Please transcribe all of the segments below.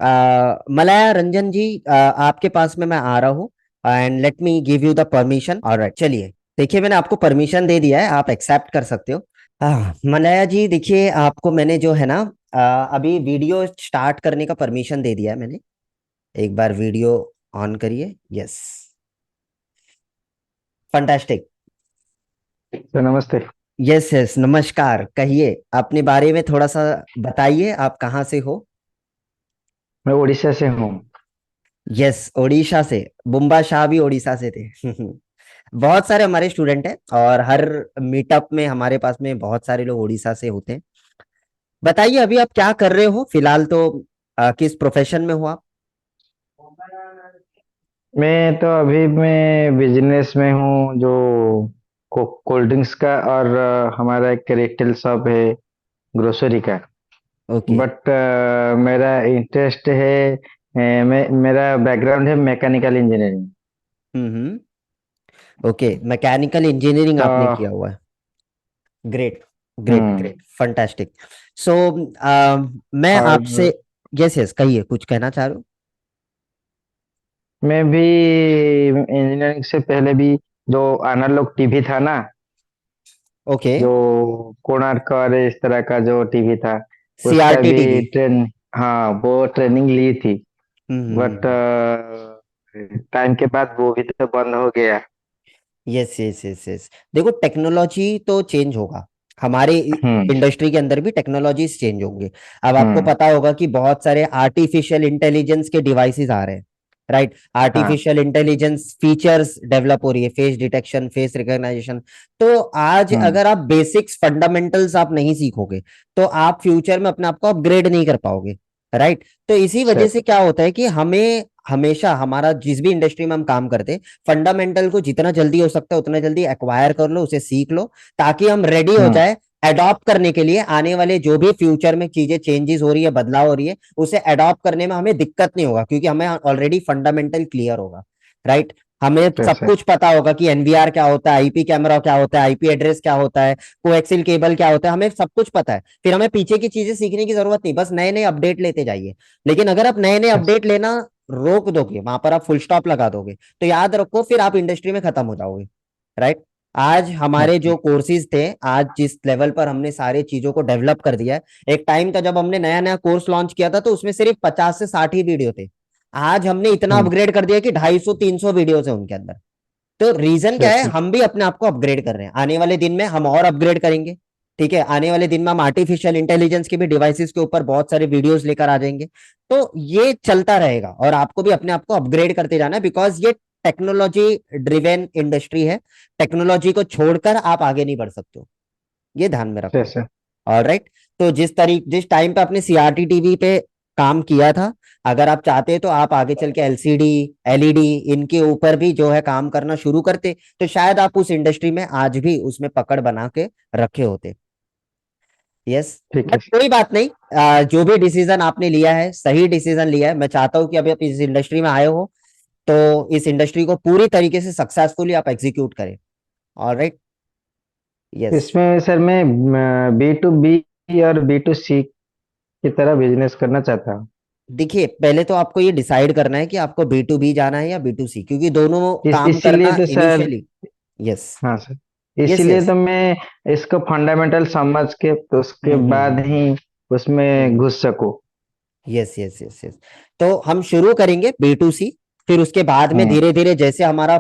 मलया रंजन जी, आपके पास में मैं आ रहा हूँ and let me give you the permission. Alright, चलिए। देखिए, मैंने आपको परमिशन दे दिया है, आप एक्सेप्ट कर सकते हो। मलया जी, देखिए आपको मैंने जो है ना, अभी वीडियो स्टार्ट करने का परमिशन दे दिया है मैंने। एक बार वीडियो ऑन करिए। Yes, fantastic. तो नमस्ते। यस यस, नमस्कार। कहिए, अपने बारे में थोड़ा सा बताइए, आप कहाँ से हो? मैं उड़ीसा से हूँ। यस, ओडिशा से। बुम्बा शाह भी ओडिशा से थे। बहुत सारे हमारे स्टूडेंट हैं और हर मीटअप में हमारे पास में बहुत सारे लोग उड़ीसा से होते हैं। बताइए, अभी आप क्या कर रहे हो फिलहाल तो? किस प्रोफेशन में हो आप? मैं तो अभी मैं बिजनेस में हूँ, जो कोल्ड ड्रिंक्स का, और हमारा एक रिटेल शॉप है ग्रोसरी का। ओके। बट मेरा इंटरेस्ट है, मेरा बैकग्राउंड है मैकेनिकल इंजीनियरिंग। हम्म। ओके, मैकेनिकल इंजीनियरिंग तो आपने किया हुआ है। ग्रेट ग्रेट हम्म ग्रेट, फंटास्टिक। सो मैं आपसे। और यस यस, कहिए, कुछ कहना चाह रहे हो? मैं भी इंजीनियरिंग से पहले भी जो एनालॉग टीवी था ना, ओके। जो कोणार्क और इस तरह का जो टीवी था, उसका सीआरटी भी टीवी। हाँ, वो ट्रेनिंग ली थी। But hmm. टाइम के बाद वो भी तो बंद हो गया। यस यस यस यस, देखो टेक्नोलॉजी तो चेंज होगा। हमारे हम्म इंडस्ट्री के अंदर भी टेक्नोलॉजीज चेंज होंगे। अब आपको हम्म पता होगा कि बहुत सारे आर्टिफिशियल इंटेलिजेंस के डिवाइसेस आ रहे हैं। राइट, हाँ। आर्टिफिशियल इंटेलिजेंस फीचर्स डेवलप हो रही है, फेस डिटेक्शन, फेस रिकॉग्निशन। तो आज हम्म अगर आप बेसिक्स फंडामेंटल्स आप नहीं सीखोगे तो आप फ्यूचर में अपने आप को अपग्रेड नहीं कर पाओगे। राइट, तो इसी वजह सर। से क्या होता है कि हमें हमेशा हमारा जिस भी इंडस्ट्री में हम काम करते हैं, फंडामेंटल को जितना जल्दी हो सकता है उतना जल्दी एक्वायर कर लो, उसे सीख लो, ताकि हम रेडी हो हम्म जाए अडॉप्ट करने के लिए। आने वाले जो भी फ्यूचर में चीजें चेंजेस हो रही है, बदलाव हो रही है, उसे अडॉप्ट करने में हमें दिक्कत नहीं होगा, क्योंकि हमें ऑलरेडी फंडामेंटल क्लियर होगा। राइट, हमें सर सब सर। कुछ पता होगा कि एनवीआर क्या होता है, आईपी कैमरा क्या होता है, आईपी एड्रेस क्या होता है, कोएक्सियल केबल क्या होता है, हमें सब कुछ पता है। फिर हमें पीछे की चीजें सीखने की जरूरत नहीं, बस नए नए अपडेट लेते जाइए। लेकिन अगर आप नए नए सर अपडेट लेना रोक दोगे, वहां पर आप फुल स्टॉप लगा दोगे, तो याद रखो फिर आप इंडस्ट्री में खत्म हो जाओगे। राइट, आज हमारे ओके। जो कोर्सेज थे, आज जिस लेवल पर हमने सारे चीजों को डेवलप कर दिया है, एक टाइम था जब हमने नया नया कोर्स लॉन्च किया था तो उसमें सिर्फ 50 से 60 ही वीडियो थे। आज हमने इतना हम्म अपग्रेड कर दिया कि 250 300 वीडियो है उनके अंदर। तो रीजन सर क्या है, सर। हम भी अपने आप को अपग्रेड कर रहे हैं, आने वाले दिन में हम और अपग्रेड करेंगे। ठीक है, आने वाले दिन में हम आर्टिफिशियल इंटेलिजेंस के भी डिवाइसेस के ऊपर बहुत सारे वीडियोस लेकर आ जाएंगे। तो ये चलता रहेगा और आपको भी अपने आप को अपग्रेड करते जाना है, बिकॉज ये टेक्नोलॉजी ड्रिवेन इंडस्ट्री है। टेक्नोलॉजी को छोड़कर आप आगे नहीं बढ़ सकते हो, ये ध्यान में सर रखो। सर। All right. तो जिस टाइम पे आपने सीआरटी टीवी पे काम किया था, अगर आप चाहते तो आप आगे चल के एलसीडी, एलईडी, इनके ऊपर भी जो है काम करना शुरू करते, तो शायद आप उस इंडस्ट्री में आज भी उसमें पकड़ बना के रखे होते। यस। ठीक बट है। कोई बात नहीं, जो भी डिसीजन आपने लिया है सही डिसीजन लिया है। मैं चाहता हूं कि अभी आप इस इंडस्ट्री में आए हो तो इस इंडस्ट्री को पूरी तरीके से सक्सेसफुली आप एग्जीक्यूट करें। All right. यस। इसमें सर मैं बी टू बी और बी टू सी की तरह बिजनेस करना चाहता हूँ। देखिए, पहले तो आपको ये डिसाइड करना है कि आपको बी टू बी जाना है या बी टू सी, क्योंकि दोनों काम इसीलिए करना तो सर। इनिशियली। यस हाँ सर। यस इसीलिए यस। तो मैं इसको फंडामेंटल समझ के तो उसके बाद ही उसमें घुस सकूँ। Yes yes yes yes. तो हम शुरू करेंगे बी टू सी, फिर उसके बाद में हम्म धीरे धीरे जैसे हमारा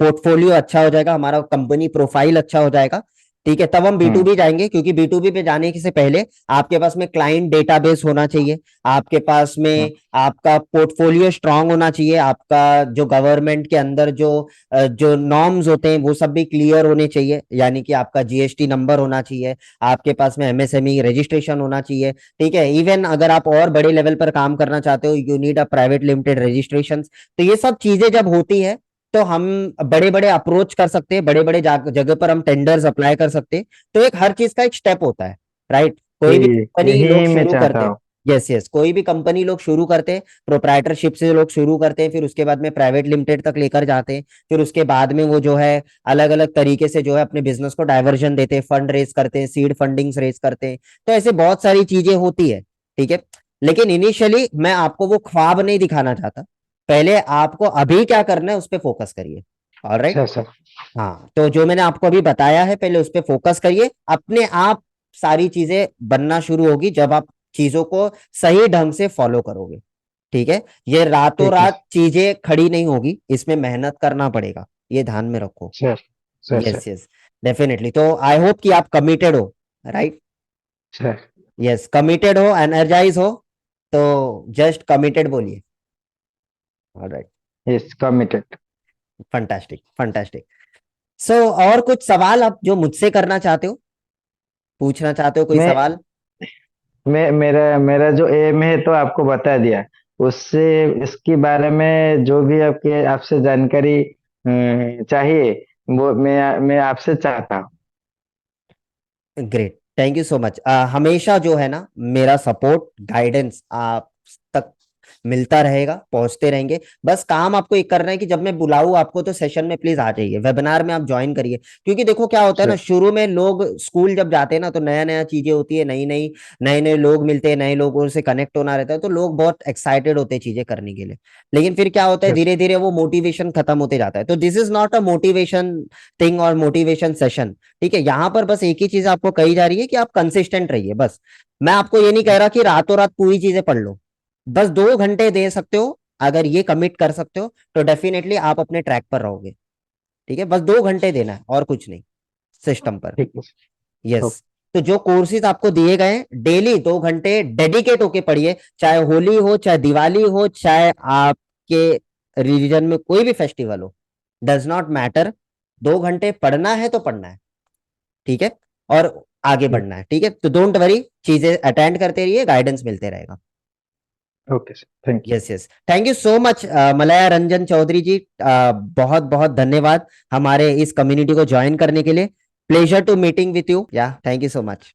पोर्टफोलियो अच्छा हो जाएगा, हमारा कंपनी प्रोफाइल अच्छा हो जाएगा, ठीक है, तब हम बी टू हम्म बी जाएंगे। क्योंकि बी टू बी पे जाने से पहले आपके पास में क्लाइंट डेटाबेस होना चाहिए, आपके पास हम्म में आपका पोर्टफोलियो स्ट्रांग होना चाहिए, आपका जो गवर्नमेंट के अंदर जो नॉर्म्स होते हैं वो सब भी क्लियर होने चाहिए, यानी कि आपका जीएसटी नंबर होना चाहिए, आपके पास में एमएसएमई रजिस्ट्रेशन होना चाहिए। ठीक है, इवन अगर आप और बड़े लेवल पर काम करना चाहते हो, you need a private limited registration. तो ये सब चीजें जब होती है तो हम बड़े बड़े अप्रोच कर सकते हैं, बड़े बड़े जगह पर हम टेंडर्स अप्लाई कर सकते हैं। तो एक हर चीज का एक स्टेप होता है। राइट, कोई भी यही कंपनी लोग यही मैं शुरू चाहता करते हैं। हूँ। यस यस, कोई भी कंपनी लोग शुरू करते हैं, प्रोप्राइटरशिप से लोग शुरू करते हैं, फिर उसके बाद में प्राइवेट लिमिटेड तक लेकर जाते हैं, फिर उसके बाद में वो जो है अलग अलग तरीके से जो है अपने बिजनेस को डाइवर्जन देते हैं, फंड रेज करते हैं, सीड फंडिंग्स रेज करते हैं। तो ऐसे बहुत सारी चीजें होती है। ठीक है, लेकिन इनिशियली मैं आपको वो ख्वाब नहीं दिखाना चाहता। पहले आपको अभी क्या करना है उस पर फोकस करिए। ऑलराइट। अच्छा सर। हाँ, तो जो मैंने आपको अभी बताया है पहले उस पर फोकस करिए, अपने आप सारी चीजें बनना शुरू होगी जब आप चीजों को सही ढंग से फॉलो करोगे। ठीक है, ये रातों ठीक है रात चीजें खड़ी नहीं होगी, इसमें मेहनत करना पड़ेगा, ये ध्यान में रखो। Sir. Sir sir. Yes yes, definitely. तो आई होप कि आप कमिटेड हो। राइट। सर। यस, कमिटेड हो, एनर्जाइज हो, तो जस्ट कमिटेड बोलिए। Alright. Yes committed. Fantastic fantastic. So और कुछ सवाल आप जो मुझसे करना चाहते हो, पूछना चाहते हो कोई मैं सवाल? मेरा मेरा जो एम है तो आपको बता दिया। उससे इसके बारे में जो भी आपके आपसे जानकारी चाहिए, वो मैं आपसे चाहता हूँ। Great, thank you so much. हमेशा जो है ना, मेरा सपोर्ट गाइडेंस आप तक मिलता रहेगा, पहुंचते रहेंगे। बस काम आपको एक करना है कि जब मैं बुलाऊं आपको तो सेशन में प्लीज आ जाइए, वेबिनार में आप ज्वाइन करिए। क्योंकि देखो क्या होता है ना, सर। शुरू में लोग स्कूल जब जाते हैं ना तो नया नया चीजें होती है, नई नई नए नए लोग मिलते हैं, नए लोगों से कनेक्ट होना रहता है, तो लोग बहुत एक्साइटेड होते हैं चीजें करने के लिए। लेकिन फिर क्या होता है, यस। धीरे धीरे वो मोटिवेशन खत्म होते जाता है। तो this is not a motivation thing और मोटिवेशन सेशन। ठीक है, यहाँ पर बस एक ही चीज आपको कही जा रही है कि आप कंसिस्टेंट रहिए बस। मैं आपको ये नहीं कह रहा कि रातों रात पूरी चीजें पढ़ लो, बस 2 घंटे दे सकते हो, अगर ये कमिट कर सकते हो तो डेफिनेटली आप अपने ट्रैक पर रहोगे। ठीक है, बस 2 घंटे देना है और कुछ नहीं, सिस्टम पर। ठीक है। यस। ओके। तो जो कोर्सेज आपको दिए गए हैं, डेली 2 घंटे डेडिकेट होके पढ़िए, चाहे होली हो, चाहे दिवाली हो, चाहे आपके रिलीजन में कोई भी फेस्टिवल हो, डज नॉट मैटर। 2 घंटे पढ़ना है तो पढ़ना है। ठीक है, और आगे ठीक। बढ़ना है। ठीक है, तो डोंट वरी, चीजें अटेंड करते रहिए, गाइडेंस मिलते रहेगा। Okay sir, thank you. Yes yes, thank you so much मलया रंजन चौधरी जी। बहुत बहुत धन्यवाद हमारे इस कम्युनिटी को ज्वाइन करने के लिए। Pleasure to meeting with you, या थैंक यू सो मच।